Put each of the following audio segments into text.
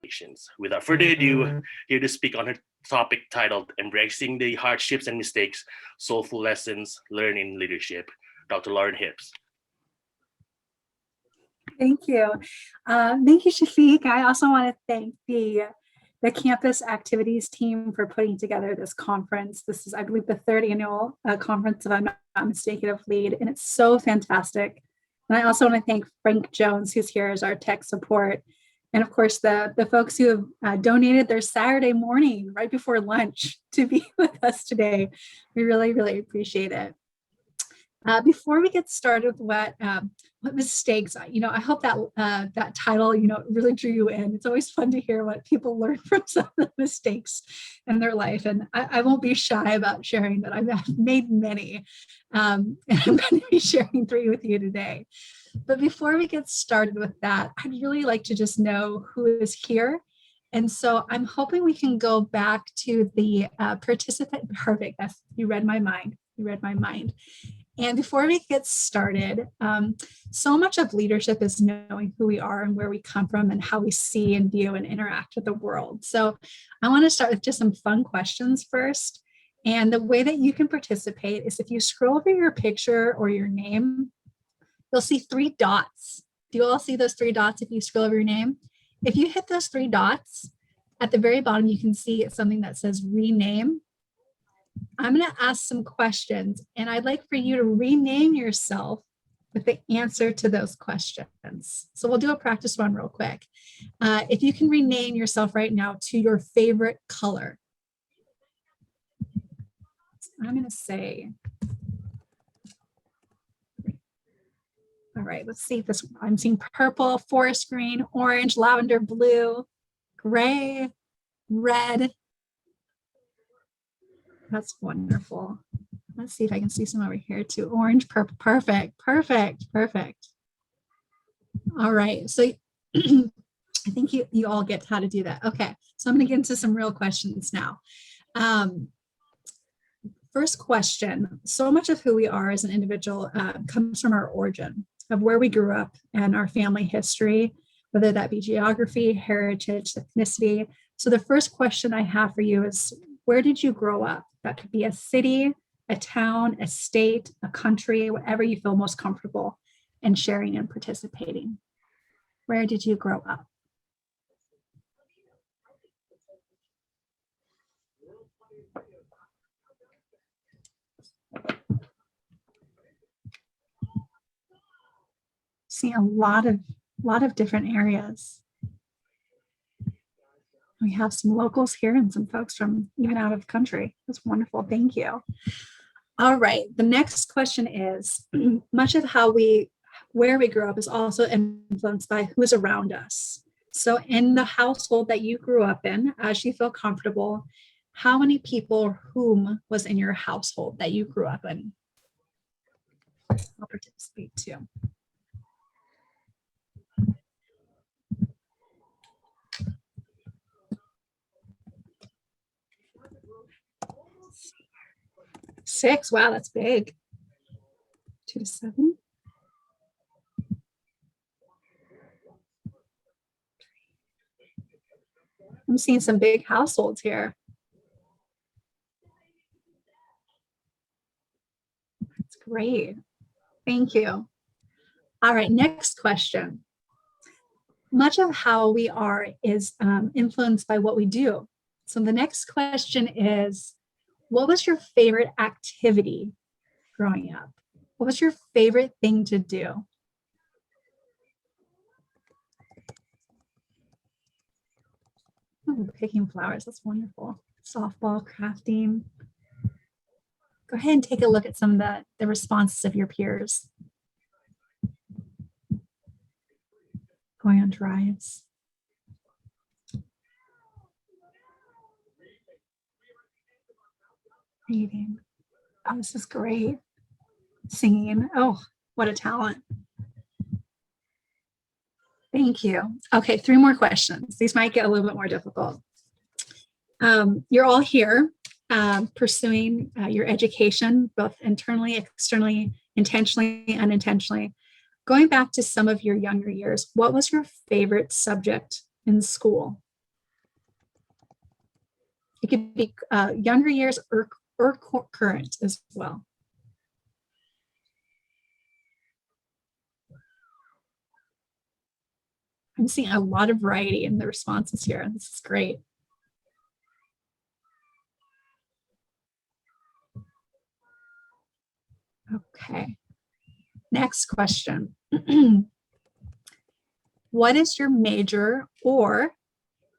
conversations. Without further ado, here to speak on her topic titled Embracing the Hardships and Mistakes, Soulful Lessons Learned in Leadership, Dr. Lauren Hibbs. Thank you. Thank you, Shafiq. I also want to thank the campus activities team for putting together this conference. This is, I believe, the third annual conference, if I'm not mistaken, of LEAD, and it's so fantastic. And I also want to thank Frank Jones, who's here as our tech support. And of course, the folks who have donated their Saturday morning right before lunch to be with us today. We really, really appreciate it. Before we get started with what mistakes, I hope that that title, really drew you in. It's always fun to hear what people learn from some of the mistakes in their life. And I won't be shy about sharing that I've made many. And I'm going to be sharing 3 with you today. But before we get started with that, I'd really like to just know who is here. And so I'm hoping we can go back to the participant. Perfect. You read my mind. You read my mind. And before we get started, so much of leadership is knowing who we are and where we come from and how we see and view and interact with the world. So I want to start with just some fun questions first. And the way that you can participate is if you scroll over your picture or your name, you'll see 3 dots. Do you all see those 3 dots if you scroll over your name? If you hit those 3 dots, at the very bottom, you can see something that says rename. I'm going to ask some questions, and I'd like for you to rename yourself with the answer to those questions. So we'll do a practice run real quick. If you can rename yourself right now to your favorite color. I'm going to say, all right, let's see if this, I'm seeing purple, forest green, orange, lavender, blue, gray, red. That's wonderful. Let's see if I can see some over here too. Orange, purple, perfect, perfect, perfect. All right, so I think you all get how to do that. Okay, so I'm gonna get into some real questions now. First question, so much of who we are as an individual comes from our origin, of where we grew up and our family history, whether that be geography, heritage, ethnicity. So the first question I have for you is, where did you grow up? That could be a city, a town, a state, a country, whatever you feel most comfortable in sharing and participating. Where did you grow up? See a lot of different areas. We have some locals here and some folks from even out of the country. That's wonderful. Thank you. All right. The next question is, much of where we grew up is also influenced by who is around us. So in the household that you grew up in, as you feel comfortable, how many people or whom was in your household that you grew up in? I'll participate too. Six. Wow, that's big. 2 to 7. I'm seeing some big households here. That's great. Thank you. All right, next question. Much of how we are is influenced by what we do. So the next question is, what was your favorite activity growing up? What was your favorite thing to do? Oh, picking flowers, that's wonderful. Softball, crafting. Go ahead and take a look at some of the responses of your peers. Going on drives. Reading. Oh, this is great. Singing. Oh, what a talent. Thank you. Okay, 3 more questions. These might get a little bit more difficult. You're all here pursuing your education, both internally, externally, intentionally, unintentionally. Going back to some of your younger years, what was your favorite subject in school? It could be younger years or current as well. I'm seeing a lot of variety in the responses here. This is great. Okay. Next question. What is your major, or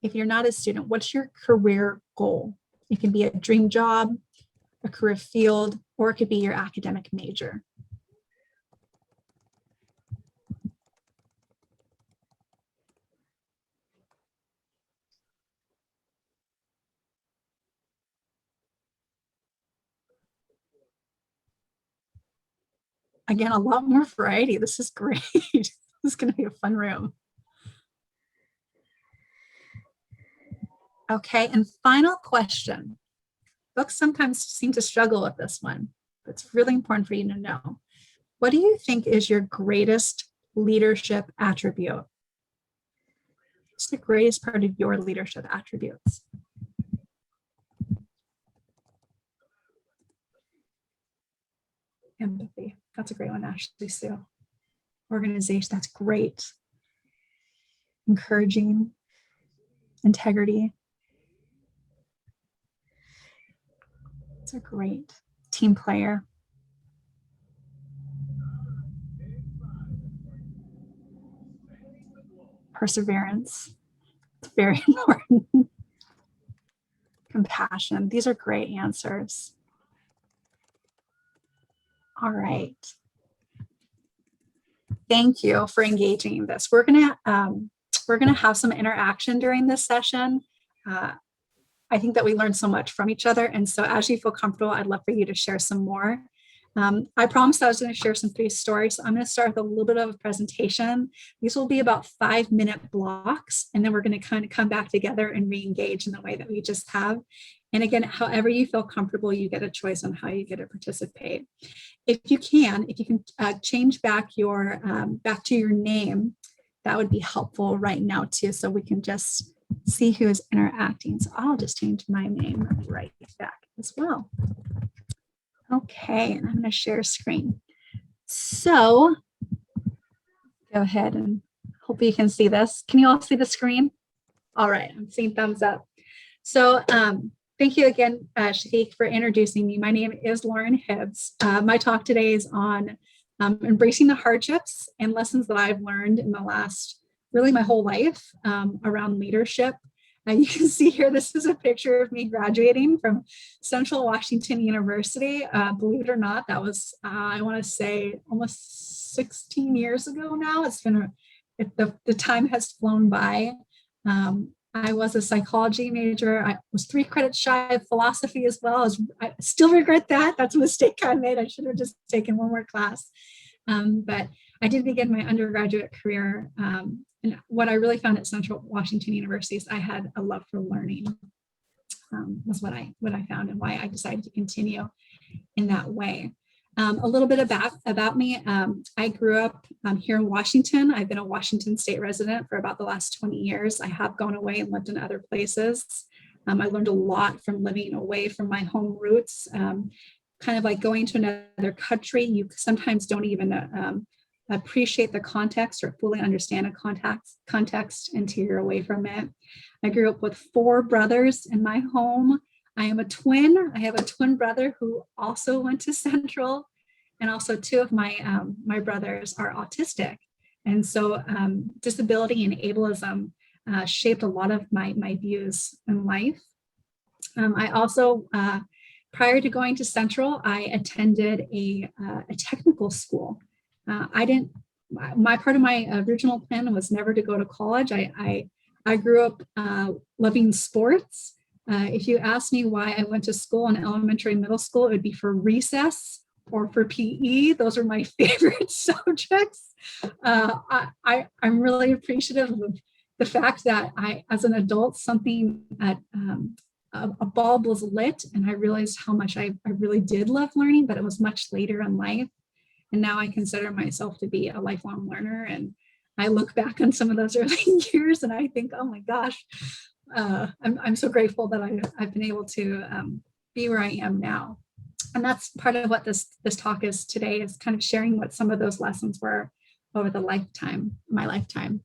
if you're not a student, what's your career goal? It can be a dream job, a career field, or it could be your academic major. Again, a lot more variety. This is great. This is going to be a fun room. Okay, and final question. Books sometimes seem to struggle with this one, but it's really important for you to know. What do you think is your greatest leadership attribute? What's the greatest part of your leadership attributes? Empathy. That's a great one, Ashley Sue. Organization. That's great. Encouraging. Integrity. That's a great. Team player. Perseverance. It's very important. Compassion. These are great answers. All right. Thank you for engaging in this. We're gonna have some interaction during this session. I think that we learned so much from each other, and so as you feel comfortable, I'd love for you to share some more. I promised I was going to share some 3 stories. So I'm going to start with a little bit of a presentation. These will be about 5-minute blocks, and then we're going to kind of come back together and re-engage in the way that we just have. And again, however you feel comfortable, you get a choice on how you get to participate. If you can change back to your name, that would be helpful right now too, so we can just see who is interacting. So I'll just change my name right back as well. Okay, and I'm going to share screen. So go ahead and hope you can see this. Can you all see the screen? All right, I'm seeing thumbs up. So thank you again, Shafiq, for introducing me. My name is Lauren Hibbs. My talk today is on embracing the hardships and lessons that I've learned in the last, really my whole life around leadership. You can see here, this is a picture of me graduating from Central Washington University. Believe it or not, that was, I want to say, almost 16 years ago now. It's been, the time has flown by. I was a psychology major. I was 3 credits shy of philosophy as well. I still regret that. That's a mistake I made. I should have just taken one more class. But I did begin my undergraduate career. And what I really found at Central Washington University is I had a love for learning. Was what I found, and why I decided to continue in that way. A little bit about me. I grew up here in Washington. I've been a Washington State resident for about the last 20 years. I have gone away and lived in other places. I learned a lot from living away from my home roots. Kind of like going to another country, you sometimes don't even appreciate the context or fully understand a context until you're away from it. I grew up with 4 brothers in my home. I am a twin. I have a twin brother who also went to Central, and also 2 of my brothers are autistic. And so disability and ableism shaped a lot of my views in life. I also, prior to going to Central, I attended a technical school. My part of my original plan was never to go to college. I grew up loving sports. If you ask me why I went to school in elementary and middle school, it would be for recess or for PE. Those are my favorite subjects. I'm really appreciative of the fact that as an adult, something a bulb was lit, and I realized how much I really did love learning, but it was much later in life. And now I consider myself to be a lifelong learner. And I look back on some of those early years and I think, oh my gosh, I'm so grateful that I've been able to be where I am now. And that's part of what this talk is today, is kind of sharing what some of those lessons were over my lifetime.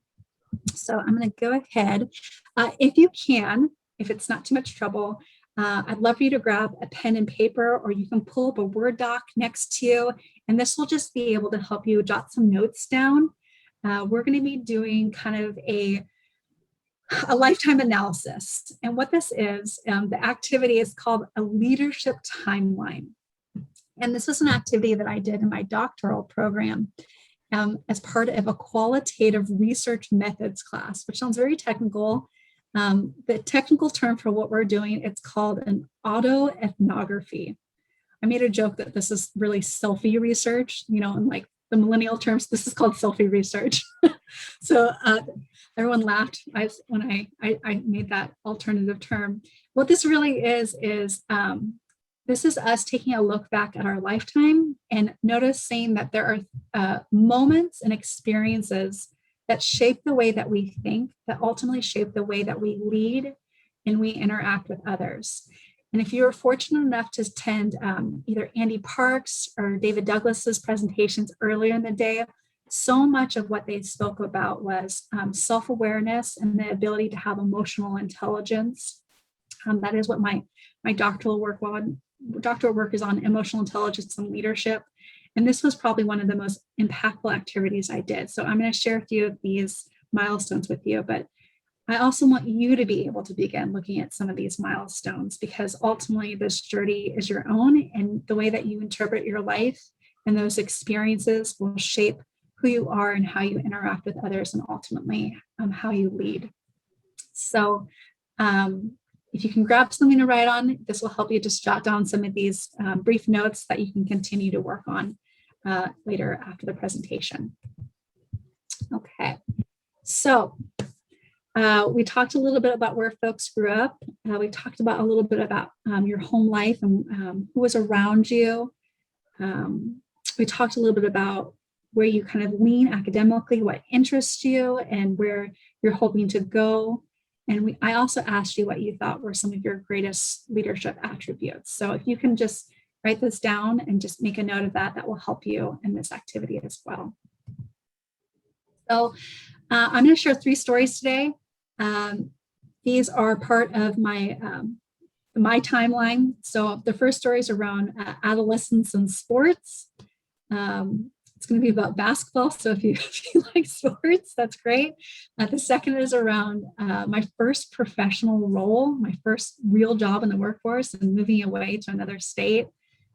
So I'm going to go ahead. If you can, if it's not too much trouble, I'd love for you to grab a pen and paper, or you can pull up a Word doc next to you, and this will just be able to help you jot some notes down. We're going to be doing kind of a lifetime analysis. And what this is, the activity is called a leadership timeline. And this is an activity that I did in my doctoral program as part of a qualitative research methods class, which sounds very technical. The technical term for what we're doing, it's called an autoethnography. I made a joke that this is really selfie research, in like the millennial terms, this is called selfie research. So everyone laughed when I made that alternative term. What this really is this is us taking a look back at our lifetime and noticing that there are moments and experiences that shape the way that we think, that ultimately shape the way that we lead and we interact with others. And if you were fortunate enough to attend either Andy Parks or David Douglas's presentations earlier in the day, so much of what they spoke about was self-awareness and the ability to have emotional intelligence. That is what my doctoral work is on, emotional intelligence and leadership. And this was probably one of the most impactful activities I did. So I'm going to share a few of these milestones with you, but I also want you to be able to begin looking at some of these milestones, because ultimately this journey is your own, and the way that you interpret your life and those experiences will shape who you are and how you interact with others, and ultimately how you lead. So if you can grab something to write on, this will help you just jot down some of these brief notes that you can continue to work on later after the presentation. Okay, so we talked a little bit about where folks grew up. We talked about a little bit about your home life and who was around you. We talked a little bit about where you kind of lean academically, what interests you, and where you're hoping to go. And I also asked you what you thought were some of your greatest leadership attributes. So if you can just write this down and just make a note of that, that will help you in this activity as well. So I'm going to share 3 stories today. These are part of my timeline. So the first story is around adolescence and sports. It's going to be about basketball. So if you like sports, that's great. The second is around my first professional role, my first real job in the workforce and moving away to another state.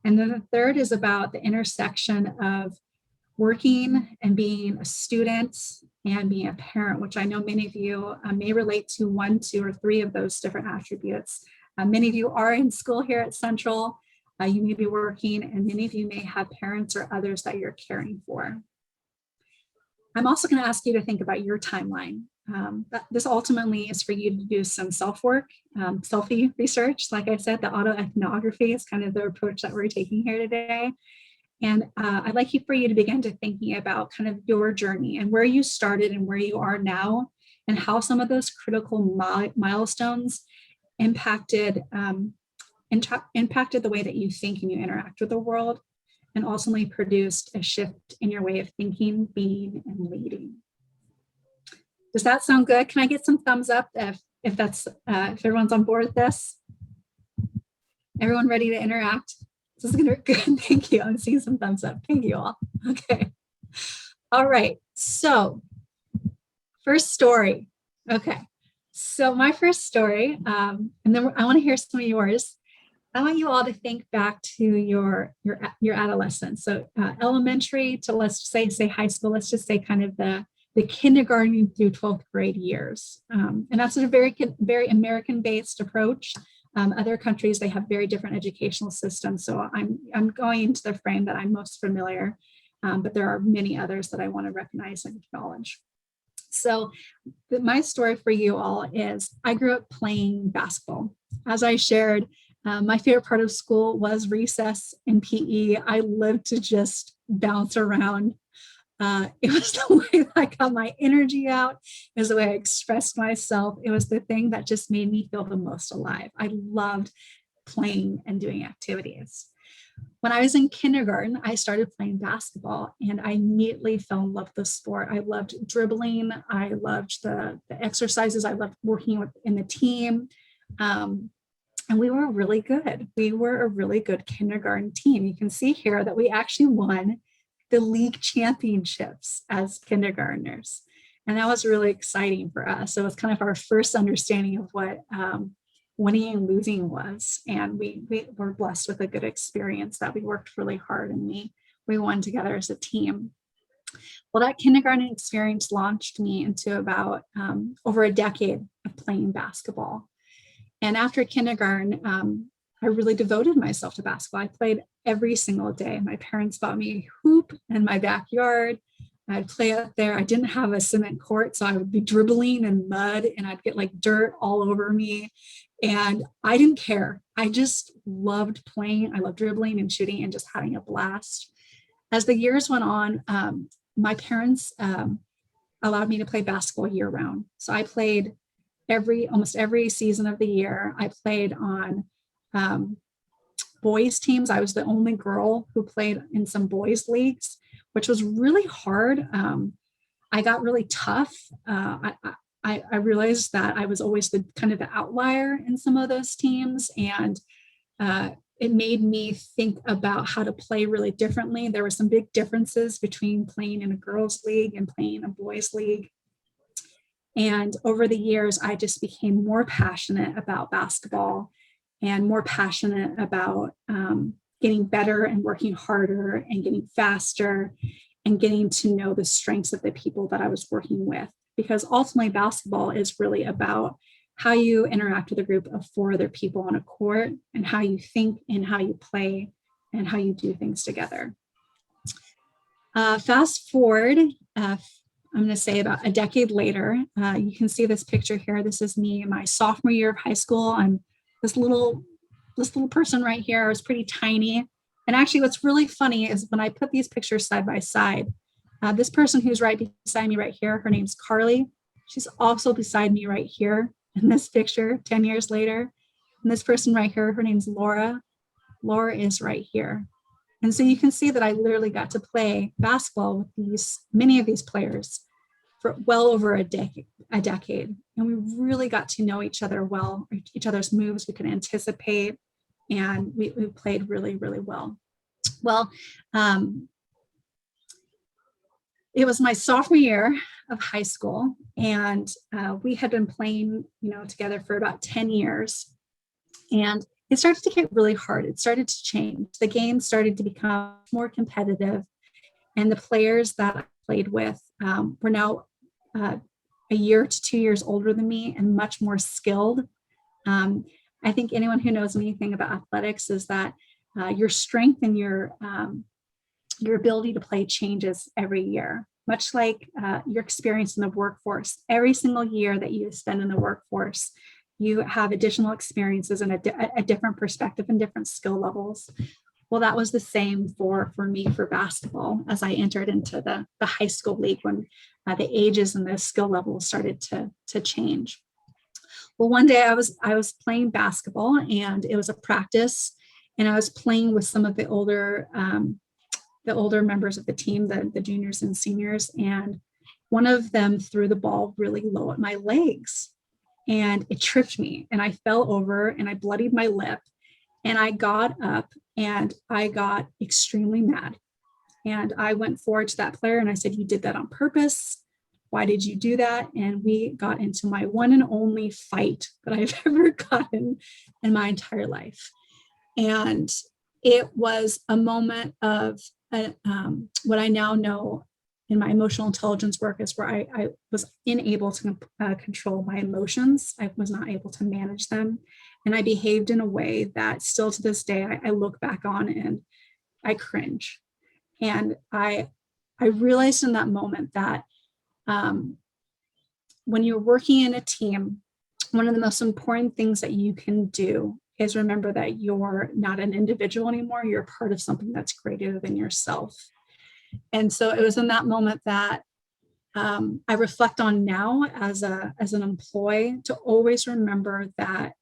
And then the third is about the intersection of working and being a student and being a parent, which I know many of you may relate to 1, 2, or 3 of those different attributes. Many of you are in school here at Central. You may be working, and many of you may have parents or others that you're caring for. I'm also going to ask you to think about your timeline. This ultimately is for you to do some self-work, selfie research. Like I said, the autoethnography is kind of the approach that we're taking here today. And I'd like for you to begin to thinking about kind of your journey and where you started and where you are now, and how some of those critical milestones impacted the way that you think and you interact with the world, and ultimately produced a shift in your way of thinking, being, and leading. Does that sound good? Can I get some thumbs up if everyone's on board with this? Everyone ready to interact? This is gonna be good. Thank you. I'm seeing some thumbs up. Thank you all. Okay. All right. So first story. Okay. So my first story, and then I want to hear some of yours. I want you all to think back to your adolescence. So elementary to, let's say high school. Let's just say kind of the kindergarten through 12th grade years. And that's a very American-based approach. Other countries, they have very different educational systems. So I'm going into the frame that I'm most familiar, but there are many others that I want to recognize and acknowledge. So my story for you all is I grew up playing basketball. As I shared, my favorite part of school was recess and PE. I lived to just bounce around. It was the way that I got my energy out. It was the way I expressed myself. It was the thing that just made me feel the most alive. I loved playing and doing activities. When I was in kindergarten, I started playing basketball and I immediately fell in love with the sport. I loved dribbling. I loved the exercises. I loved working in the team. And we were really good. We were a really good kindergarten team. You can see here that we actually won the league championships as kindergartners. And that was really exciting for us. So it was kind of our first understanding of what winning and losing was. And we were blessed with a good experience that we worked really hard and we won together as a team. Well, that kindergarten experience launched me into about over a decade of playing basketball. And after kindergarten, I really devoted myself to basketball. I played every single day. My parents bought me a hoop in my backyard. I'd play out there. I didn't have a cement court, so I would be dribbling in mud and I'd get like dirt all over me. And I didn't care. I just loved playing. I loved dribbling and shooting and just having a blast. As the years went on, my parents allowed me to play basketball year round. So I played almost every season of the year. I played on boys teams. I was the only girl who played in some boys leagues, which was really hard. I got really tough. I realized that I was always the kind of the outlier in some of those teams, and it made me think about how to play really differently. There were some big differences between playing in a girls' league and playing in a boys' league. And over the years, I just became more passionate about basketball and more passionate about getting better and working harder and getting faster and getting to know the strengths of the people that I was working with. Because ultimately, basketball is really about how you interact with a group of 4 other people on a court and how you think and how you play and how you do things together. Fast forward, I'm going to say about a decade later, you can see this picture here. This is me in my sophomore year of high school. I'm this little person right here. I was pretty tiny. And actually what's really funny is when I put these pictures side by side, this person who's right beside me right here, her name's Carly. She's also beside me right here in this picture 10 years later. And this person right here, her name's Laura. Laura is right here. And so you can see that I literally got to play basketball with many of these players for well over a decade. And we really got to know each other well, each other's moves we could anticipate, and we played really, really well. Well, it was my sophomore year of high school, and we had been playing, together for about 10 years. And it started to get really hard. It started to change. The game started to become more competitive. And the players that I played with were now a year to 2 years older than me and much more skilled. I think anyone who knows anything about athletics is that your strength and your ability to play changes every year, much like your experience in the workforce. Every single year that you spend in the workforce, you have additional experiences and a different perspective and different skill levels. Well, that was the same for me for basketball as I entered into the high school league when the ages and the skill levels started to change. Well, one day I was playing basketball and it was a practice, and I was playing with some of the older members of the team, the juniors and seniors, and one of them threw the ball really low at my legs. And it tripped me and I fell over and I bloodied my lip, and I got up and I got extremely mad. And I went forward to that player and I said, "You did that on purpose. Why did you do that?" And we got into my one and only fight that I've ever gotten in my entire life. And it was a moment of what I now know in my emotional intelligence work is where I was unable to control my emotions. I was not able to manage them. And I behaved in a way that still to this day, I look back on and I cringe. And I realized in that moment that when you're working in a team, one of the most important things that you can do is remember that you're not an individual anymore. You're part of something that's greater than yourself. And so it was in that moment that I reflect on now as an employee, to always remember that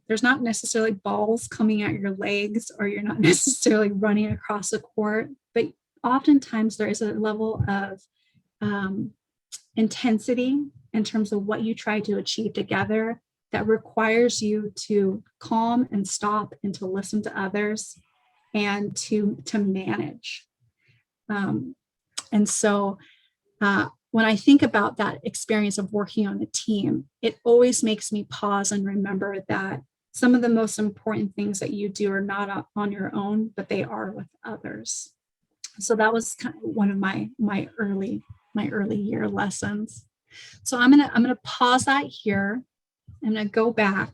there's not necessarily balls coming at your legs, or you're not necessarily running across the court, but oftentimes there is a level of intensity in terms of what you try to achieve together that requires you to calm and stop and to listen to others and to manage. And so when I think about that experience of working on a team, it always makes me pause and remember that some of the most important things that you do are not on your own, but they are with others. So that was kind of one of my early year lessons. So I'm gonna pause that here. I'm gonna go back,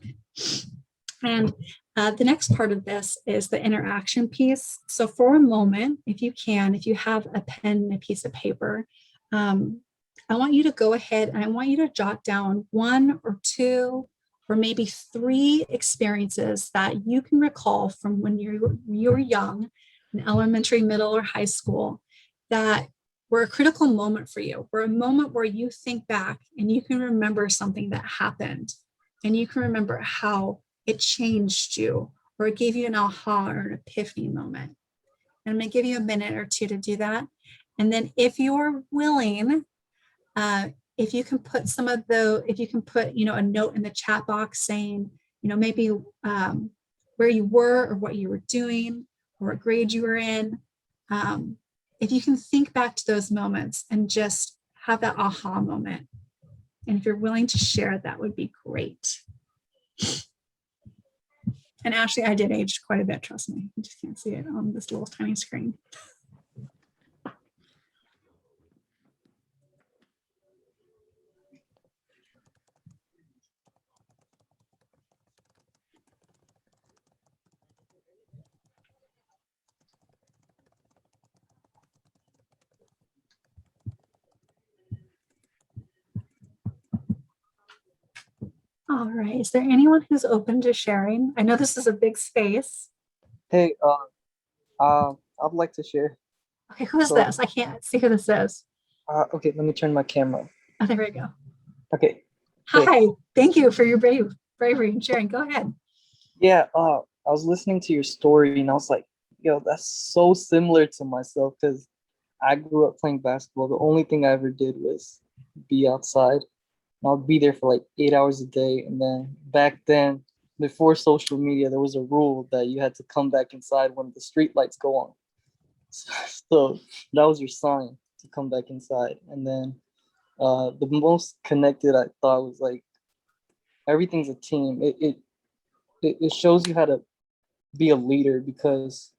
and the next part of this is the interaction piece. So for a moment, if you have a pen and a piece of paper, I want you to go ahead and I want you to jot down 1 or 2 or maybe 3 experiences that you can recall from when you were young, in elementary, middle, or high school, that were a critical moment for you, were a moment where you think back and you can remember something that happened, and you can remember how it changed you, or it gave you an aha or an epiphany moment. And I'm going to give you a minute or 2 to do that. And then if you're willing, if you can put a note in the chat box saying, maybe where you were or what you were doing or what grade you were in. If you can think back to those moments and just have that aha moment. And if you're willing to share, that would be great. And Ashley, I did age quite a bit, trust me. You just can't see it on this little tiny screen. All right, is there anyone who's open to sharing? I know this is a big space. Hey, I'd like to share. Okay, who is this? I can't see who this is. Okay, let me turn my camera. Oh, there we go. Okay. Hi, thank you for your bravery and sharing. Go ahead. Yeah, I was listening to your story and I was like, yo, that's so similar to myself, because I grew up playing basketball. The only thing I ever did was be outside. And I'll be there for like 8 hours a day. And then back then, before social media, there was a rule that you had to come back inside when the street lights go on. So that was your sign to come back inside. And then the most connected I thought was like, everything's a team. It shows you how to be a leader, because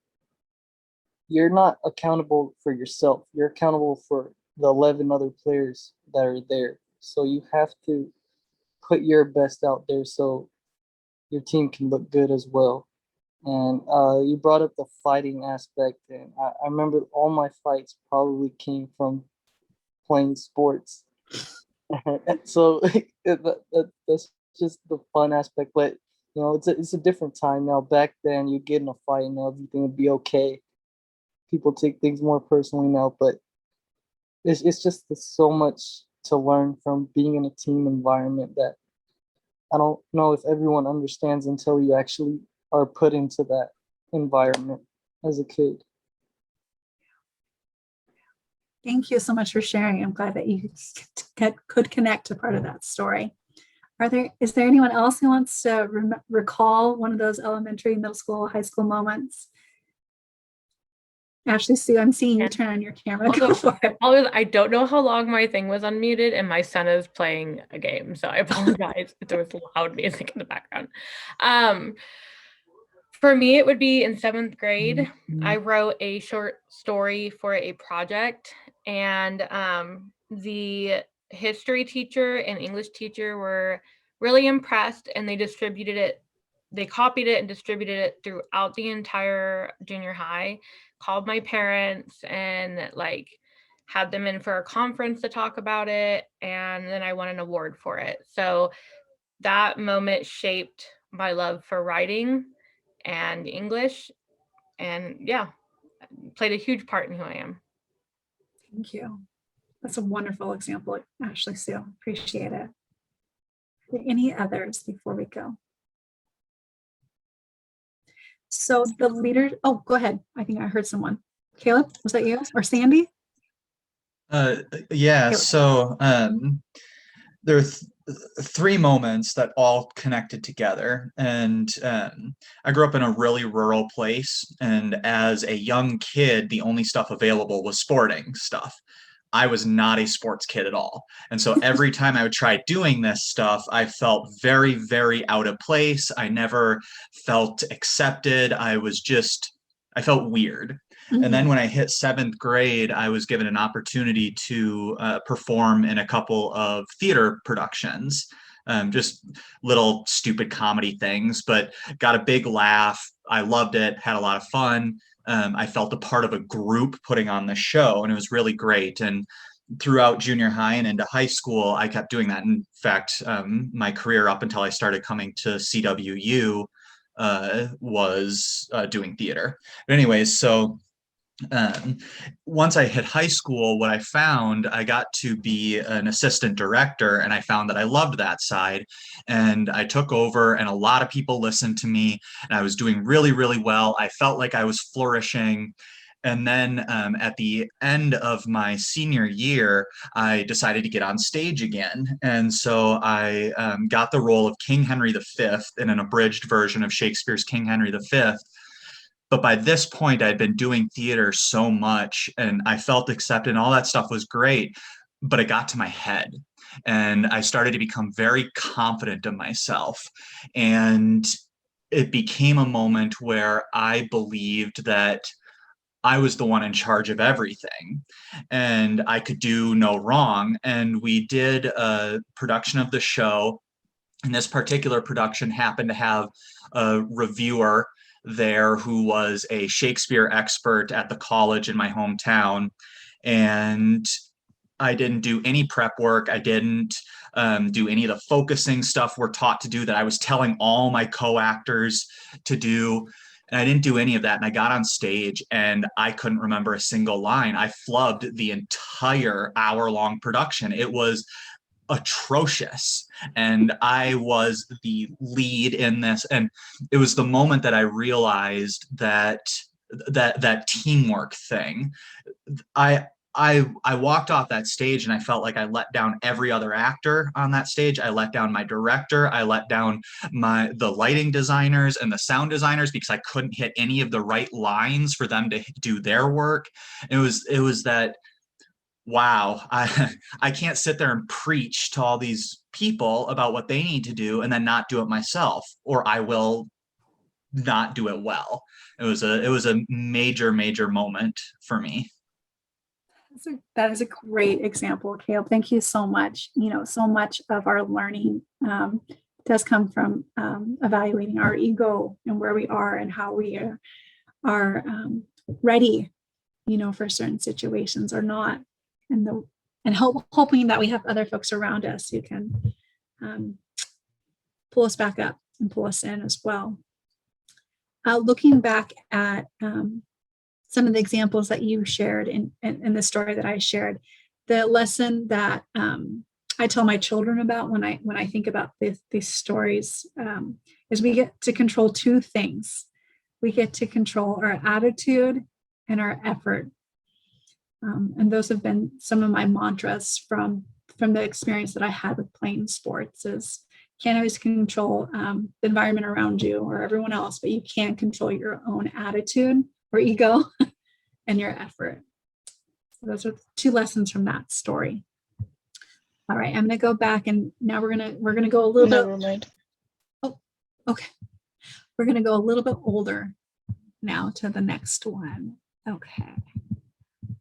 you're not accountable for yourself. You're accountable for the 11 other players that are there. So you have to put your best out there so your team can look good as well. And you brought up the fighting aspect, and I remember all my fights probably came from playing sports. So that's just the fun aspect. But it's a different time now. Back then, you get in a fight and everything would be okay. People take things more personally now, but it's just so much to learn from being in a team environment that I don't know if everyone understands until you actually are put into that environment as a kid. Thank you so much for sharing. I'm glad that you could connect to part of that story. Is there anyone else who wants to recall one of those elementary, middle school, high school moments? Ashley, Sue, I'm seeing you turn on your camera. Go for it. I don't know how long my thing was unmuted, and my son is playing a game, so I apologize if there was loud music in the background. For me, it would be in 7th grade. I wrote a short story for a project, and the history teacher and English teacher were really impressed, and they copied it and distributed it throughout the entire junior high, called my parents and had them in for a conference to talk about it, and then I won an award for it. So that moment shaped my love for writing and English, and played a huge part in who I am. Thank you. That's a wonderful example, Ashley Sue. Appreciate it. Are there any others before we go? So the leader, oh, go ahead. I think I heard someone. Caleb, was that you or Sandy? Yeah, Caleb. so there are three moments that all connected together. And I grew up in a really rural place. And as a young kid, the only stuff available was sporting stuff. I was not a sports kid at all. And so every time I would try doing this stuff, I felt very, very out of place. I never felt accepted. I felt weird. And then when I hit seventh grade, I was given an opportunity to perform in a couple of theater productions, just little stupid comedy things, but got a big laugh. I loved it, had a lot of fun. I felt a part of a group putting on the show, and it was really great. And throughout junior high and into high school, I kept doing that. In fact, my career up until I started coming to CWU was doing theater. But anyways, so once I hit high school, what I found, I got to be an assistant director, and I found that I loved that side. And I took over, and a lot of people listened to me, and I was doing really, really well. I felt like I was flourishing. And then at the end of my senior year, I decided to get on stage again. And so I got the role of King Henry V in an abridged version of Shakespeare's King Henry V. But by this point, I'd been doing theater so much and I felt accepted and all that stuff was great, but it got to my head and I started to become very confident of myself. And it became a moment where I believed that I was the one in charge of everything and I could do no wrong. And we did a production of the show. And this particular production happened to have a reviewer there who was a Shakespeare expert at the college in my hometown. And I didn't do any prep work. I didn't do any of the focusing stuff we're taught to do that I was telling all my co-actors to do. And I didn't do any of that. And I got on stage and I couldn't remember a single line. I flubbed the entire hour-long production. It was atrocious. And I was the lead in this. And it was the moment that I realized that teamwork thing. I walked off that stage and I felt like I let down every other actor on that stage. I let down my director. I let down the lighting designers and the sound designers because I couldn't hit any of the right lines for them to do their work. It was that, wow, I can't sit there and preach to all these people about what they need to do and then not do it myself, or I will not do it well. It was a major, major moment for me. That is a great example, Caleb. Thank you so much. So much of our learning does come from evaluating our ego and where we are and how we are ready, for certain situations or not. And hoping that we have other folks around us who can pull us back up and pull us in as well. Looking back at some of the examples that you shared in the story that I shared, the lesson that I tell my children about when I think about these stories is we get to control two things. We get to control our attitude and our effort. And those have been some of my mantras from the experience that I had with playing sports is can't always control the environment around you or everyone else, but you can control your own attitude or ego and your effort. So those are two lessons from that story. All right, I'm going to go back and now we're going to go a little bit. Never mind. Oh, okay. We're going to go a little bit older now to the next one. Okay.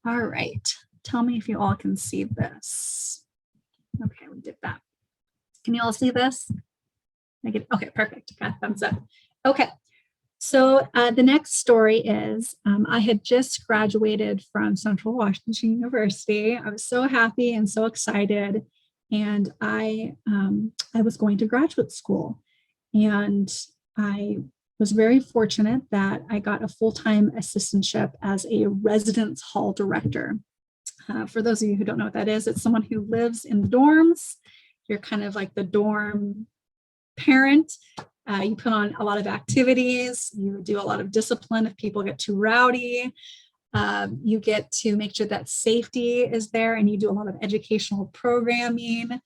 All right. Tell me if you all can see this. Okay, we did that. Can you all see this? Okay, perfect. Got a thumbs up. Okay. So the next story is I had just graduated from Central Washington University. I was so happy and so excited. And I was going to graduate school. And I was very fortunate that I got a full-time assistantship as a residence hall director. For those of you who don't know what that is, it's someone who lives in the dorms. You're kind of like the dorm parent. You put on a lot of activities. You do a lot of discipline if people get too rowdy. You get to make sure that safety is there, and you do a lot of educational programming.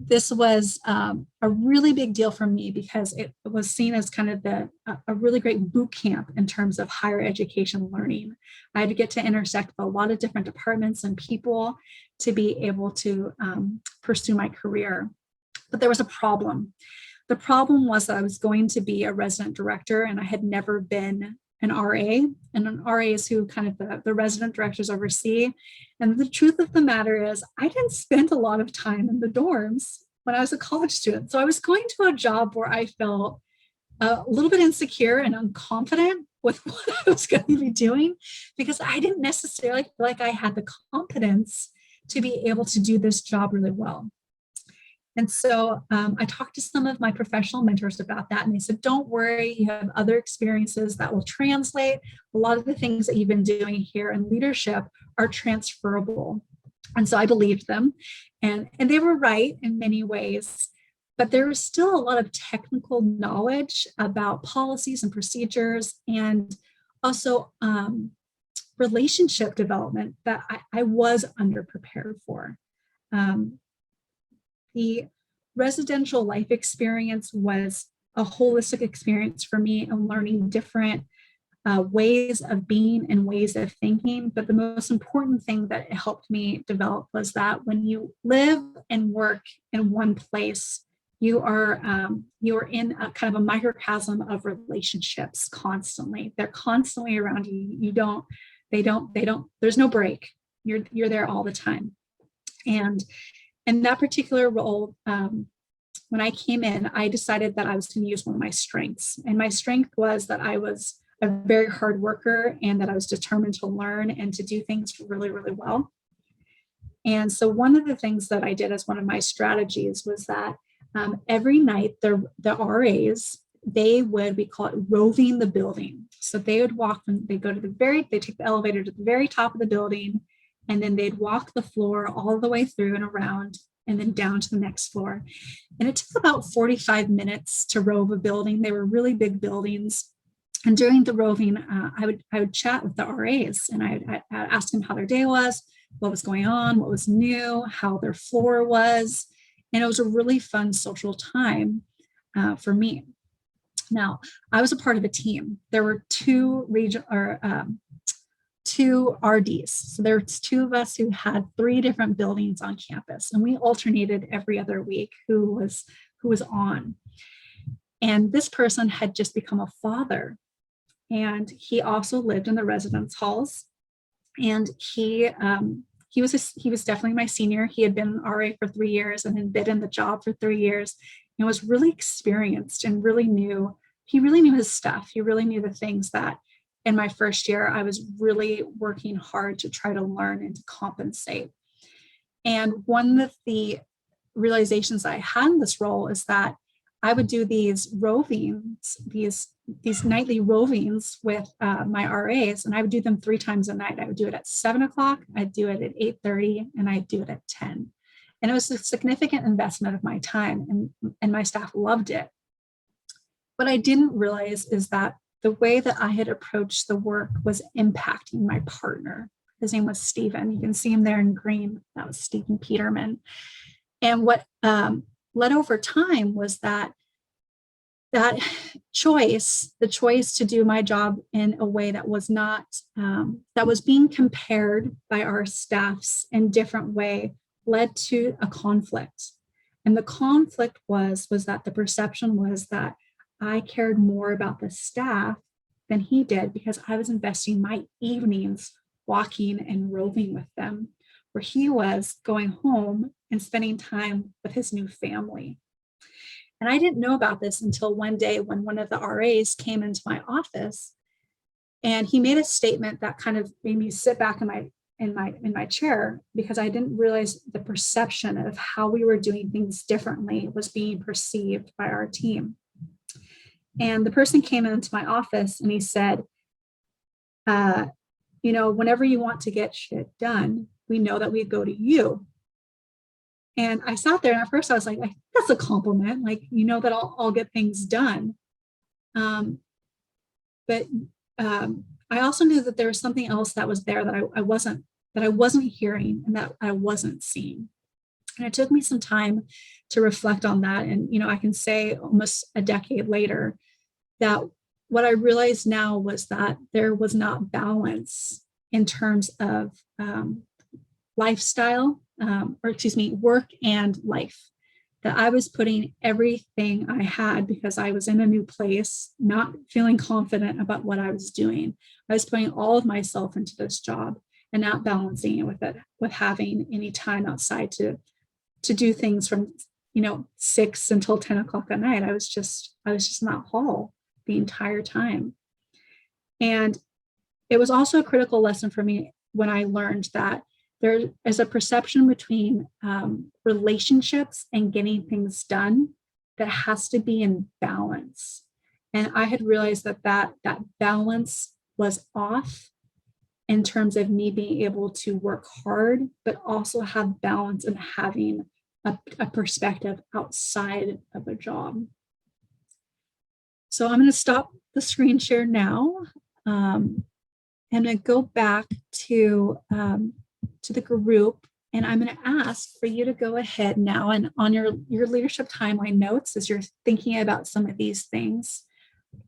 This was a really big deal for me because it was seen as kind of a really great boot camp in terms of higher education learning. I had to get to intersect with a lot of different departments and people to be able to pursue my career. But there was a problem. The problem was that I was going to be a resident director, and I had never been an RA, and an RA is who kind of the resident directors oversee. And the truth of the matter is I didn't spend a lot of time in the dorms when I was a college student. So I was going to a job where I felt a little bit insecure and unconfident with what I was going to be doing, because I didn't necessarily feel like I had the competence to be able to do this job really well. And so I talked to some of my professional mentors about that, and they said, don't worry, you have other experiences that will translate. A lot of the things that you've been doing here in leadership are transferable. And so I believed them, and they were right in many ways, but there was still a lot of technical knowledge about policies and procedures, and also relationship development that I was underprepared for. The residential life experience was a holistic experience for me and learning different ways of being and ways of thinking. But the most important thing that it helped me develop was that when you live and work in one place, you are in a kind of a microcosm of relationships constantly. They're constantly around you. There's no break. You're there all the time. And in that particular role, when I came in, I decided that I was going to use one of my strengths. And my strength was that I was a very hard worker and that I was determined to learn and to do things really, really well. And so one of the things that I did as one of my strategies was that every night the RAs, we call it roving the building. So they would walk, and they take the elevator to the very top of the building, and then they'd walk the floor all the way through and around and then down to the next floor. And it took about 45 minutes to rove a building. They were really big buildings. And during the roving, I would chat with the RAs, and I'd ask them how their day was, what was going on, what was new, how their floor was. And it was a really fun social time for me. Now, I was a part of a team. There were two RDs. So there were two of us who had 3 different buildings on campus, and we alternated every other week who was on. And this person had just become a father, and he also lived in the residence halls. And he was definitely my senior. He had been an RA for 3 years and had been in the job for 3 years and was really experienced and he really knew his stuff. He really knew the things that in my first year, I was really working hard to try to learn and to compensate. And one of the realizations I had in this role is that I would do these rovings, these nightly rovings with my RAs, and I would do them 3 times a night. I would do it at 7 o'clock, I'd do it at 8:30, and I'd do it at 10. And it was a significant investment of my time, and my staff loved it. What I didn't realize is that the way that I had approached the work was impacting my partner. His name was Stephen. You can see him there in green. That was Stephen Peterman. And what led over time was that choice, the choice to do my job in a way that was not, that was being compared by our staffs in different way, led to a conflict. And the conflict was that the perception was that I cared more about the staff than he did, because I was investing my evenings walking and roving with them, where he was going home and spending time with his new family. And I didn't know about this until one day when one of the RAs came into my office, and he made a statement that kind of made me sit back in my chair, because I didn't realize the perception of how we were doing things differently was being perceived by our team. And the person came into my office and he said, whenever you want to get shit done, we know that we go to you. And I sat there, and at first I was like, that's a compliment. Like, that I'll get things done. But I also knew that there was something else that was there that I wasn't hearing and that I wasn't seeing. And it took me some time to reflect on that. And, I can say almost a decade later that what I realized now was that there was not balance in terms of lifestyle, work and life. That I was putting everything I had, because I was in a new place, not feeling confident about what I was doing. I was putting all of myself into this job and not balancing it with having any time outside to do things from 6 until 10 o'clock at night. I was just in that hall the entire time. And it was also a critical lesson for me when I learned that there is a perception between relationships and getting things done that has to be in balance. And I had realized that balance was off in terms of me being able to work hard, but also have balance and having a perspective outside of a job. So I'm going to stop the screen share now. I'm going to go back to the group, and I'm going to ask for you to go ahead now, and on your leadership timeline notes, as you're thinking about some of these things,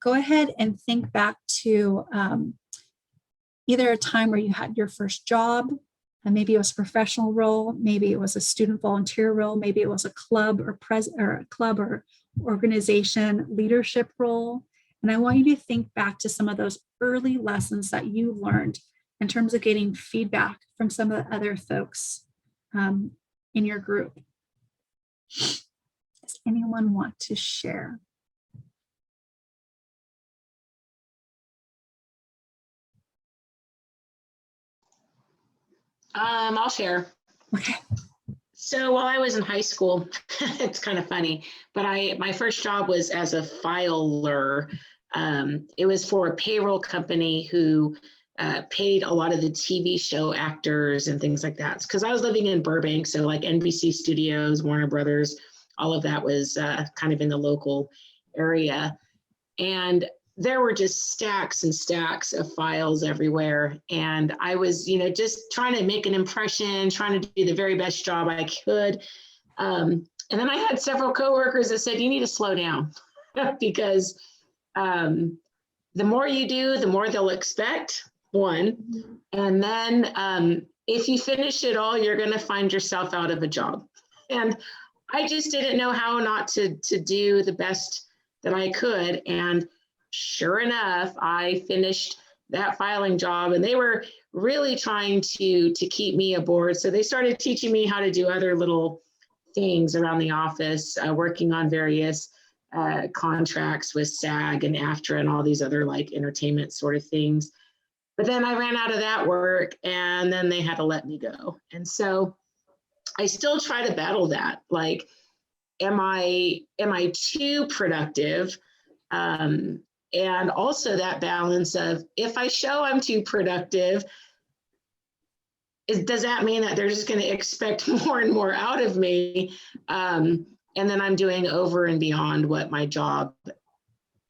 go ahead and think back to either a time where you had your first job, and maybe it was a professional role, maybe it was a student volunteer role, maybe it was a club or organization leadership role. And I want you to think back to some of those early lessons that you learned in terms of getting feedback from some of the other folks in your group. Does anyone want to share? I'll share. Okay. So while I was in high school, it's kind of funny, but my first job was as a filer. It was for a payroll company who paid a lot of the TV show actors and things like that. Because I was living in Burbank, so like NBC Studios, Warner Brothers, all of that was kind of in the local area. And there were just stacks and stacks of files everywhere. And I was, just trying to make an impression, trying to do the very best job I could. And then I had several coworkers that said, you need to slow down because the more you do, the more they'll expect, one. And then if you finish it all, you're going to find yourself out of a job. And I just didn't know how not to do the best that I could. And sure enough, I finished that filing job, and they were really trying to keep me aboard. So they started teaching me how to do other little things around the office, working on various contracts with SAG and AFTRA and all these other like entertainment sort of things. But then I ran out of that work, and then they had to let me go. And so I still try to battle that. Like, am I too productive? And also that balance of, if I show I'm too productive, does that mean that they're just going to expect more and more out of me? And then I'm doing over and beyond what my job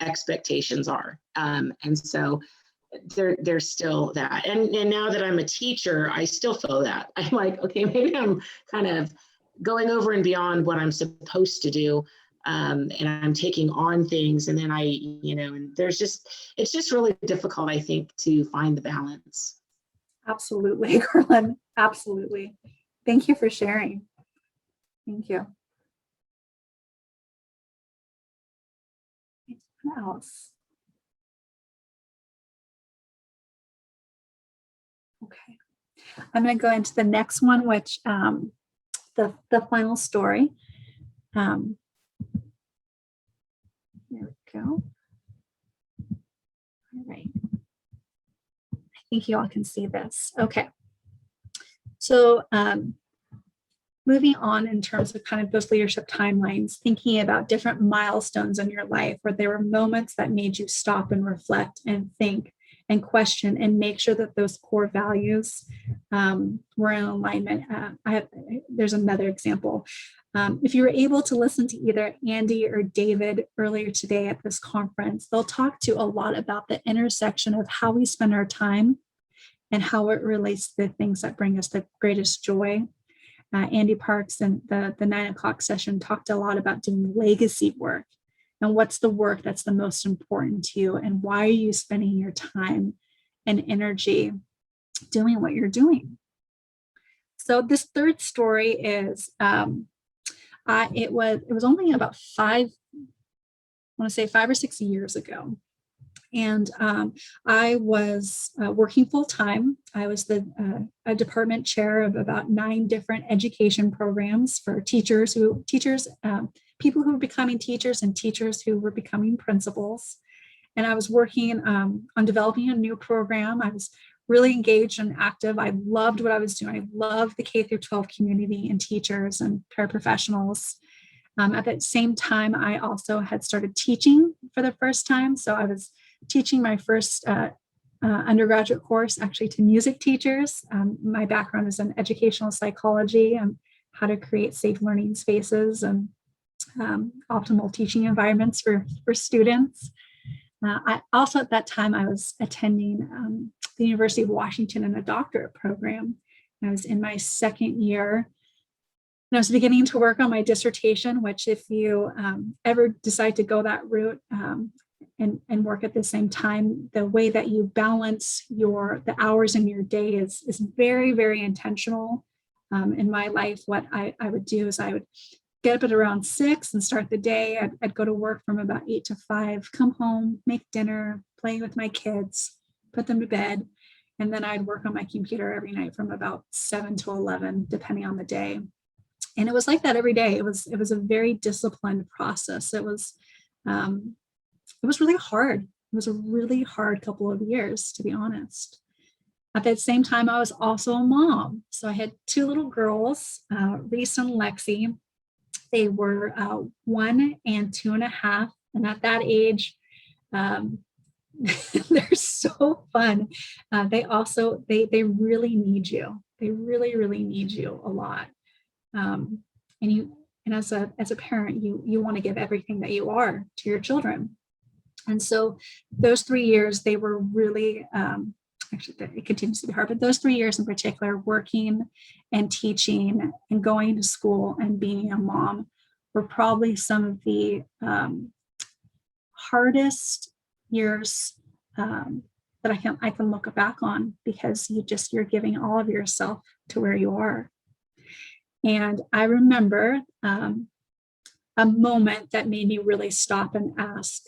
expectations are. And so there's still that. And now that I'm a teacher, I still feel that. I'm like, okay, maybe I'm kind of going over and beyond what I'm supposed to do. And I'm taking on things, and then and it's just really difficult, I think, to find the balance. Absolutely, Carlin. Absolutely. Thank you for sharing. Thank you. What else? Okay. I'm going to go into the next one, which the final story. There we go. All right. I think you all can see this. Okay. So moving on in terms of kind of those leadership timelines, thinking about different milestones in your life where there were moments that made you stop and reflect and think and question and make sure that those core values were in alignment. There's another example. If you were able to listen to either Andy or David earlier today at this conference, they'll talk to a lot about the intersection of how we spend our time and how it relates to the things that bring us the greatest joy. Andy Parks and the 9 o'clock session talked a lot about doing legacy work and what's the work that's the most important to you and why are you spending your time and energy doing what you're doing. So this third story is, it was only about 5 or 6 years ago. And I was working full time. I was a department chair of about 9 different education programs for people who were becoming teachers and teachers who were becoming principals. And I was working on developing a new program. I was really engaged and active. I loved what I was doing. I loved the K through 12 community and teachers and paraprofessionals. At that same time, I also had started teaching for the first time. So I was teaching my first undergraduate course actually to music teachers. My background is in educational psychology and how to create safe learning spaces and optimal teaching environments for students. I also at that time I was attending the University of Washington in a doctorate program. I was in my second year. And I was beginning to work on my dissertation, which if you ever decide to go that route and work at the same time, the way that you balance the hours in your day is very, very intentional. In my life, what I would do is I would get up at around 6 and start the day. I'd go to work from about 8 to 5, come home, make dinner, play with my kids, put them to bed. And then I'd work on my computer every night from about 7 to 11, depending on the day. And it was like that every day. It was a very disciplined process. It was really hard. It was a really hard couple of years, to be honest. At that same time, I was also a mom. So I had 2 little girls, Reese and Lexi. They were 1 and 2.5. And at that age, they're so fun. They really need you. They really, really need you a lot. And as a parent, you want to give everything that you are to your children. And so those 3 years, they were really, actually it continues to be hard, but those 3 years in particular, working and teaching and going to school and being a mom were probably some of the hardest years that I can look back on, because you're giving all of yourself to where you are. And I remember a moment that made me really stop and ask,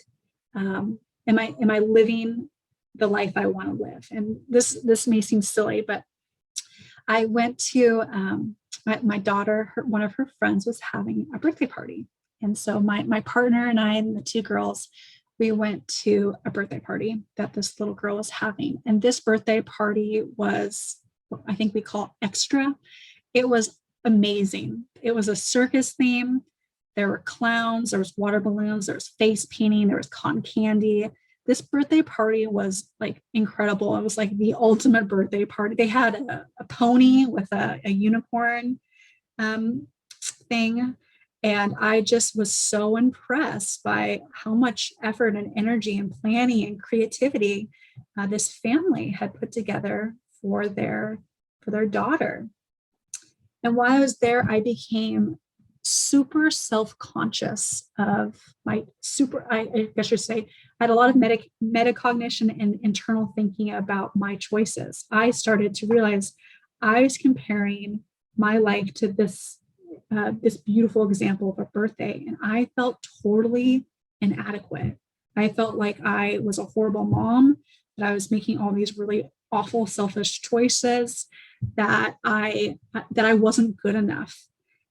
am I living the life I want to live? And this may seem silly, but I went to my daughter, one of her friends was having a birthday party. And so my partner and I and the 2 girls, we went to a birthday party that this little girl was having. And this birthday party was what I think we call extra. It was amazing. It was a circus theme. There were clowns, there was water balloons, there was face painting, there was cotton candy. This birthday party was like incredible. It was like the ultimate birthday party. They had a pony with a unicorn thing. And I just was so impressed by how much effort and energy and planning and creativity this family had put together for their daughter. And while I was there, I became super self-conscious of I guess you say, I had a lot of metacognition and internal thinking about my choices. I started to realize I was comparing my life to this beautiful example of a birthday, and I felt totally inadequate. I felt like I was a horrible mom, that I was making all these really awful, selfish choices, that I wasn't good enough.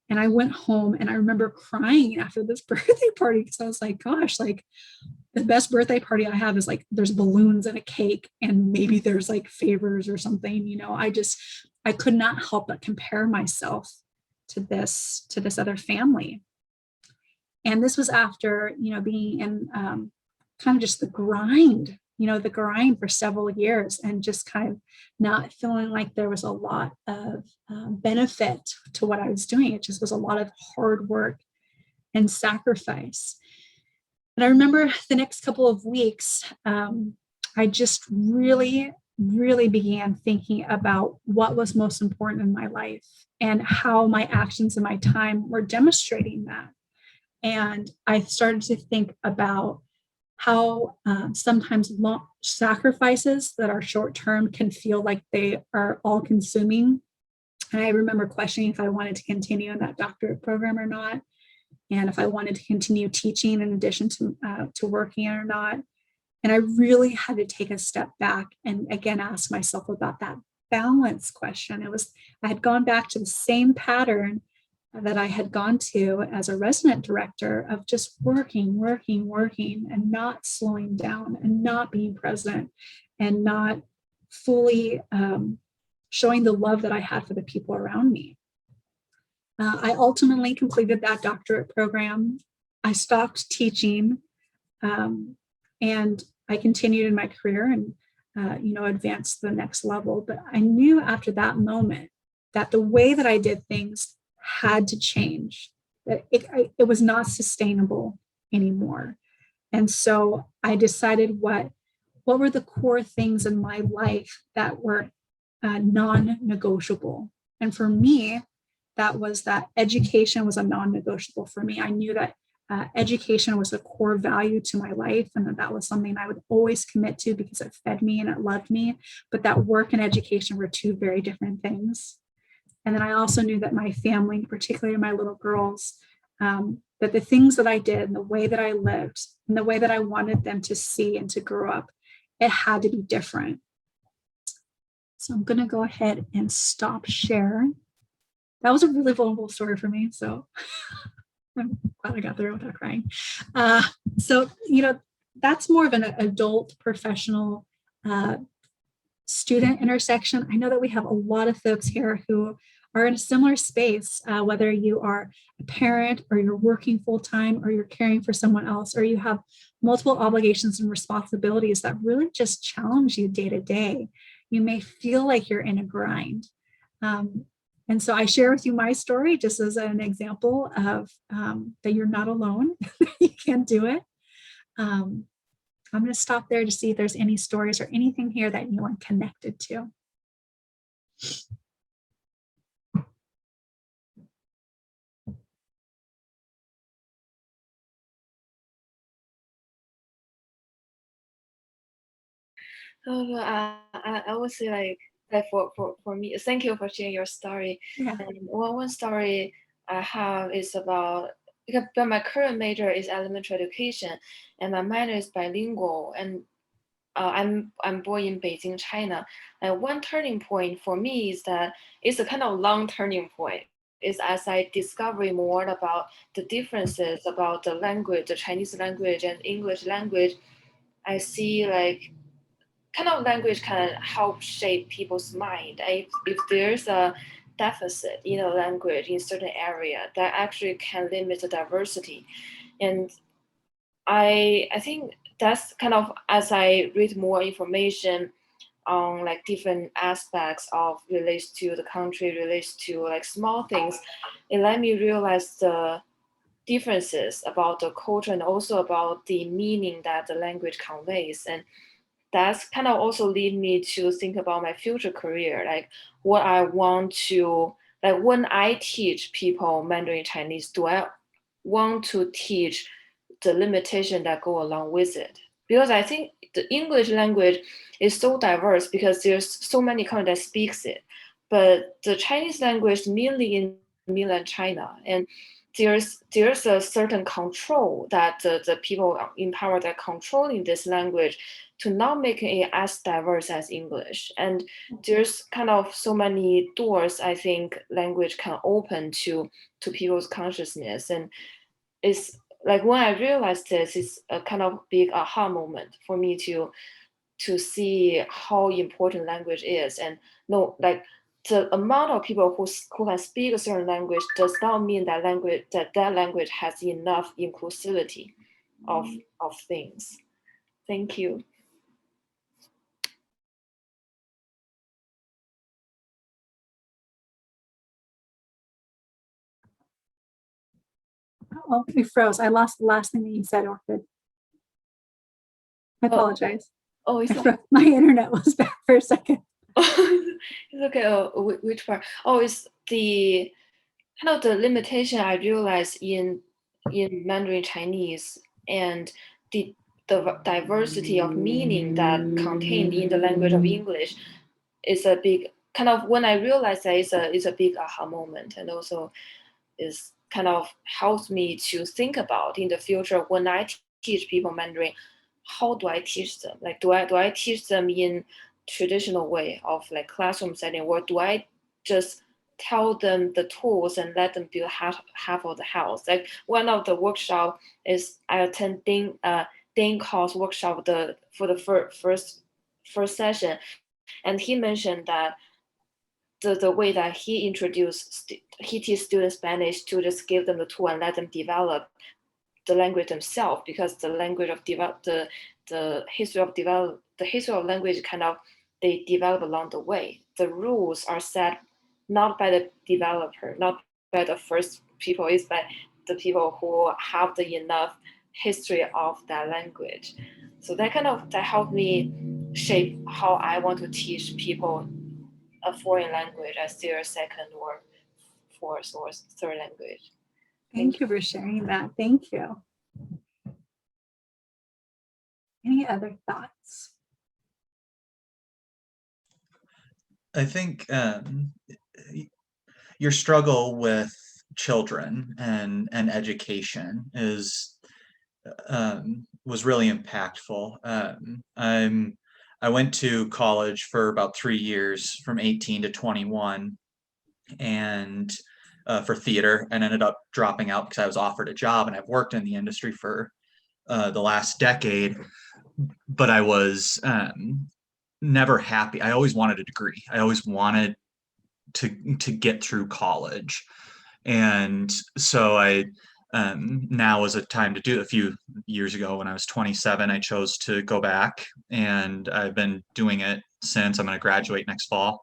And I went home and I remember crying after this birthday party, because I was like, gosh, like the best birthday party I have is like there's balloons and a cake and maybe there's like favors or something, you know. I could not help but compare myself to this other family. And this was after, you know, being in kind of just the grind, the grind for several years and just kind of not feeling like there was a lot of benefit to what I was doing. It just was a lot of hard work and sacrifice. And I remember the next couple of weeks, I just really began thinking about what was most important in my life and how my actions and my time were demonstrating that. And I started to think about how sometimes long sacrifices that are short term can feel like they are all consuming. And I remember questioning if I wanted to continue in that doctorate program or not, and if I wanted to continue teaching in addition to working or not. And I really had to take a step back and again ask myself about that balance question. I had gone back to the same pattern that I had gone to as a resident director of just working, and not slowing down and not being present and not fully showing the love that I had for the people around me. I ultimately completed that doctorate program. I stopped teaching and I continued in my career and advanced to the next level. But I knew after that moment that the way that I did things had to change, that it was not sustainable anymore. And so I decided what were the core things in my life that were non-negotiable. And for me, that was that education was a non-negotiable for me. I knew that education was a core value to my life, and that was something I would always commit to because it fed me and it loved me. But that work and education were two very different things. And then I also knew that my family, particularly my little girls, that the things that I did and the way that I lived and the way that I wanted them to see and to grow up, it had to be different. So I'm going to go ahead and stop share. That was a really vulnerable story for me. So I'm glad I got through without crying. So, that's more of an adult professional student intersection. I know that we have a lot of folks here who are in a similar space, whether you are a parent or you're working full-time or you're caring for someone else, or you have multiple obligations and responsibilities that really just challenge you day to day. You may feel like you're in a grind. And so I share with you my story just as an example of that you're not alone. You can do it. I'm going to stop there to see if there's any stories or anything here that you are connected to. I would say like for me, thank you for sharing your story. Yeah. And one story I have is about, because my current major is elementary education and my minor is bilingual, and I'm born in Beijing, China. And one turning point for me is that it's a kind of long turning point. Is as I discover more about the differences about the language, the Chinese language and English language, I see like kind of language can help shape people's mind. If there's a deficit in a language in certain area, that actually can limit the diversity. And I think that's kind of, as I read more information on like different aspects of relates to the country, relates to like small things, it let me realize the differences about the culture and also about the meaning that the language conveys. And that's kind of also lead me to think about my future career, like what I want to, like when I teach people Mandarin Chinese, do I want to teach the limitation that go along with it? Because I think the English language is so diverse because there's so many countries that speaks it, but the Chinese language mainly in mainland China, and there's a certain control that the people in power that are controlling this language to not make it as diverse as English. And there's kind of so many doors I think language can open to people's consciousness. And it's like when I realized this, it's a kind of big aha moment for me to see how important language is. And no, like the amount of people who can speak a certain language does not mean that language has enough inclusivity of things. Thank you. Oh, we froze. I lost the last thing that you said, Orchid. I apologize. Oh, it's My internet was back for a second. it's okay. Oh, which part? Oh, it's the kind of the limitation I realized in Mandarin Chinese and the diversity of meaning that contained in the language of English is a big kind of, when I realized that, it's a big aha moment, and also is kind of helps me to think about in the future when I teach people Mandarin, how do I teach them? Like, do I teach them in traditional way of like classroom setting, or do I just tell them the tools and let them build half of the house? Like one of the workshop is I attend Dane Call's workshop for the first session, and he mentioned that the way that he teaches students Spanish to just give them the tool and let them develop the language themselves, because the language of the history of language kind of, they develop along the way. The rules are set not by the developer, not by the first people, it's by the people who have the enough history of that language. So that helped me shape how I want to teach people a foreign language as their second or fourth or third language. Thank you for sharing that. Thank you. Any other thoughts? I think your struggle with children and education was really impactful. I went to college for about 3 years, from 18 to 21, and for theater, and ended up dropping out because I was offered a job, and I've worked in the industry for the last decade, but I was never happy. I always wanted a degree. I always wanted to get through college, and so I now was a time to do. A few years ago, when I was 27, I chose to go back, and I've been doing it since. I'm going to graduate next fall.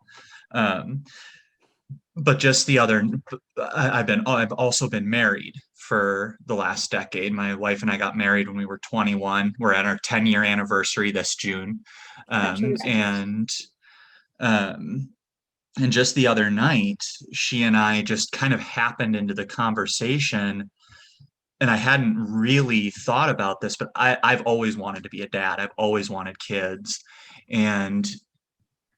But just the other, I've also been married for the last decade. My wife and I got married when we were 21. We're at our 10-year anniversary this June. And just the other night, she and I just kind of happened into the conversation, and I hadn't really thought about this, but I've always wanted to be a dad. I've always wanted kids. And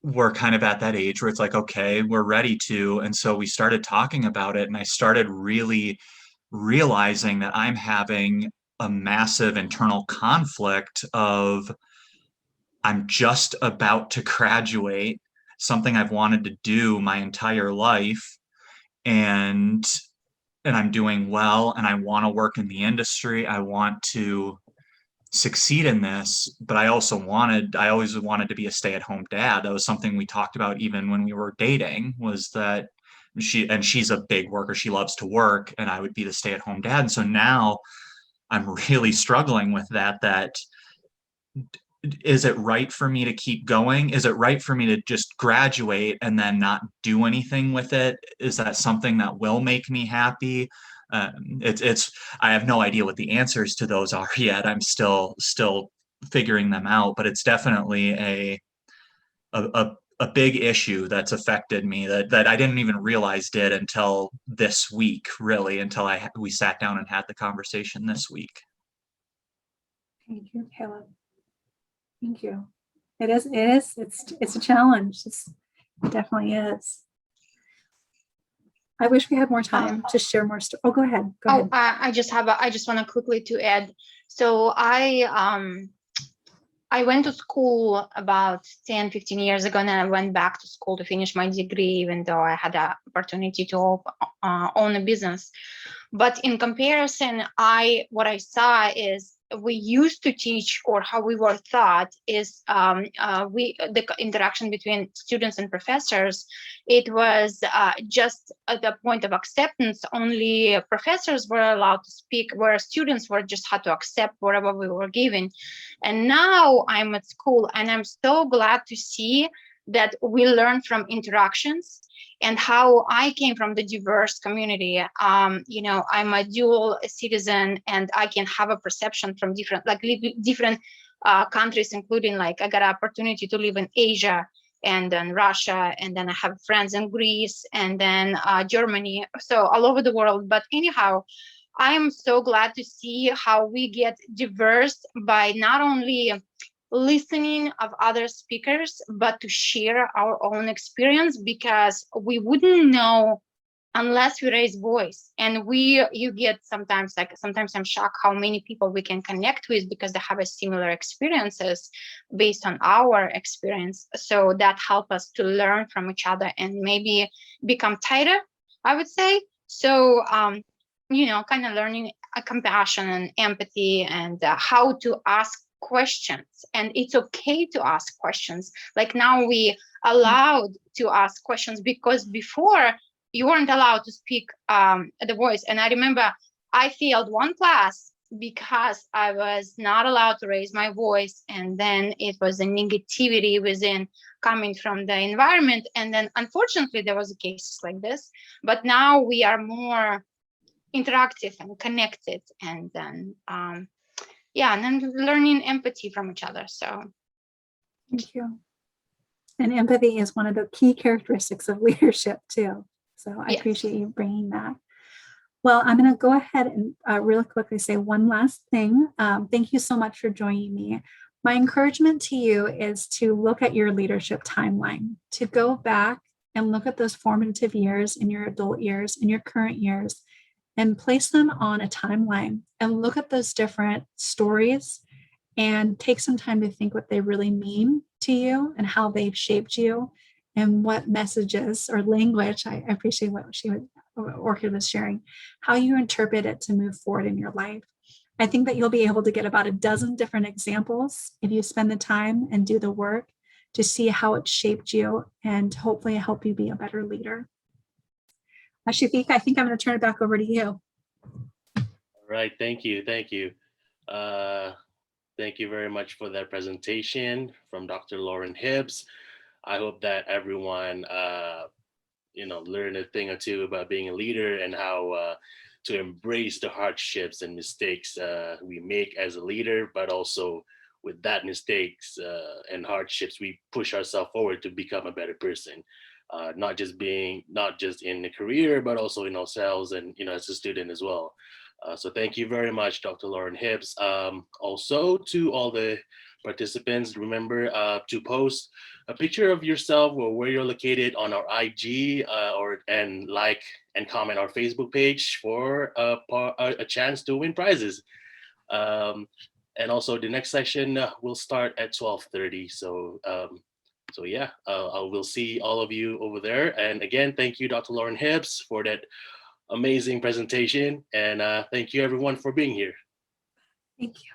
we're kind of at that age where it's like, okay, we're ready to. And so we started talking about it, and I started really realizing that I'm having a massive internal conflict of, I'm just about to graduate, something I've wanted to do my entire life, and I'm doing well, and I want to work in the industry. I want to succeed in this, but I always wanted to be a stay-at-home dad. That was something we talked about even when we were dating, was that she's a big worker. She loves to work, and I would be the stay-at-home dad. And so now I'm really struggling with that is it right for me to keep going? Is it right for me to just graduate and then not do anything with it? Is that something that will make me happy? I have no idea what the answers to those are yet. I'm still figuring them out, but it's definitely a big issue that's affected me that I didn't even realize did until this week, really, until we sat down and had the conversation this week. Thank you, Caleb. Thank you. It's a challenge. It definitely is. I wish we had more time to share more stories. Oh, go ahead. Go ahead. I just want to quickly to add. So I went to school about 10, 15 years ago, and then I went back to school to finish my degree, even though I had the opportunity to own a business. But in comparison, what I saw is, we used to teach, or how we were taught is the interaction between students and professors. It was just at the point of acceptance. Only professors were allowed to speak, where students were just had to accept whatever we were given. And now I'm at school, and I'm so glad to see that we learn from interactions. And how I came from the diverse community. You know, I'm a dual citizen, and I can have a perception from different, like different countries, including like I got an opportunity to live in Asia and then Russia, and then I have friends in Greece and then Germany, so all over the world. But anyhow, I am so glad to see how we get diverse by not only listening of other speakers, but to share our own experience, because we wouldn't know unless we raise voice. And you get sometimes I'm shocked how many people we can connect with because they have a similar experiences based on our experience. So that help us to learn from each other and maybe become tighter, I would say. So you know, kind of learning compassion and empathy, and how to ask questions. And it's okay to ask questions. Like now we allowed to ask questions, because before you weren't allowed to speak the voice. And I remember I failed one class because I was not allowed to raise my voice. And then it was a negativity within coming from the environment. And then unfortunately there was cases like this, but now we are more interactive and connected, and then yeah, and then learning empathy from each other. So Thank you. And empathy is one of the key characteristics of leadership too. So I yes. appreciate you bringing that. Well, I'm going to go ahead and really quickly say one last thing. Thank you so much for joining me. My encouragement to you is to look at your leadership timeline, to go back and look at those formative years in your adult years, in your current years, and place them on a timeline and look at those different stories and take some time to think what they really mean to you and how they've shaped you and what messages or language, I appreciate what Orchid was sharing, how you interpret it to move forward in your life. I think that you'll be able to get about a dozen different examples if you spend the time and do the work to see how it shaped you and hopefully help you be a better leader. Shafiq, I think I'm going to turn it back over to you. All right, thank you. Thank you very much for that presentation from Dr. Lauren Hibbs. I hope that everyone, learned a thing or two about being a leader and how to embrace the hardships and mistakes we make as a leader, but also with that mistakes and hardships, we push ourselves forward to become a better person. Not just in the career, but also in ourselves and, as a student as well. So thank you very much, Dr. Lauren Hibbs. Also to all the participants, remember to post a picture of yourself or where you're located on our IG and like and comment our Facebook page for a chance to win prizes. And also the next session will start at 12:30. So yeah, I will see all of you over there. And again, thank you, Dr. Lauren Hibbs, for that amazing presentation. And thank you everyone for being here. Thank you.